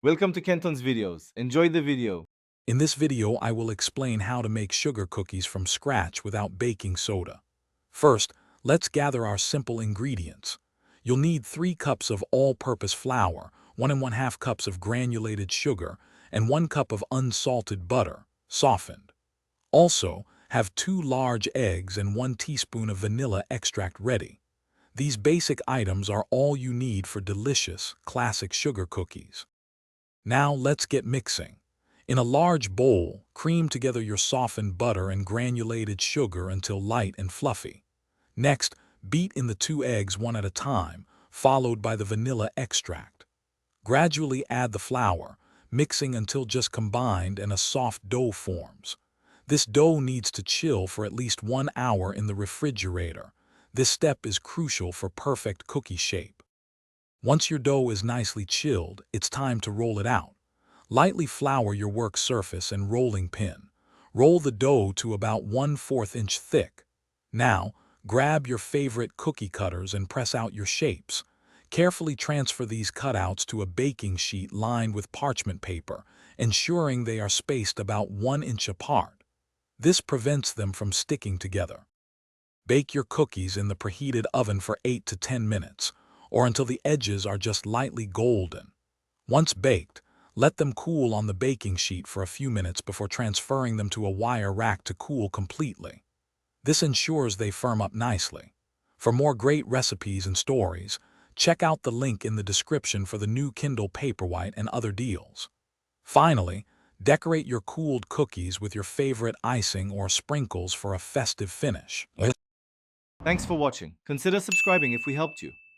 Welcome to Kenton's videos. Enjoy the video. In this video, I will explain how to make sugar cookies from scratch without baking soda. First, let's gather our simple ingredients. You'll need 3 cups of all-purpose flour, 1½ cups of granulated sugar, and 1 cup of unsalted butter, softened. Also, have 2 large eggs and 1 teaspoon of vanilla extract ready. These basic items are all you need for delicious, classic sugar cookies. Now let's get mixing. In a large bowl, cream together your softened butter and granulated sugar until light and fluffy. Next, beat in the 2 eggs one at a time, followed by the vanilla extract. Gradually add the flour, mixing until just combined and a soft dough forms. This dough needs to chill for at least 1 hour in the refrigerator. This step is crucial for perfect cookie shape. Once your dough is nicely chilled, it's time to roll it out. Lightly flour your work surface and rolling pin. Roll the dough to about 1/4 inch thick. Now, grab your favorite cookie cutters and press out your shapes. Carefully transfer these cutouts to a baking sheet lined with parchment paper, ensuring they are spaced about 1 inch apart. This prevents them from sticking together. Bake your cookies in the preheated oven for 8 to 10 minutes, or until the edges are just lightly golden. Once baked, let them cool on the baking sheet for a few minutes before transferring them to a wire rack to cool completely. This ensures they firm up nicely. For more great recipes and stories, check out the link in the description for the new Kindle Paperwhite and other deals. Finally, decorate your cooled cookies with your favorite icing or sprinkles for a festive finish. Thanks for watching. Consider subscribing if we helped you.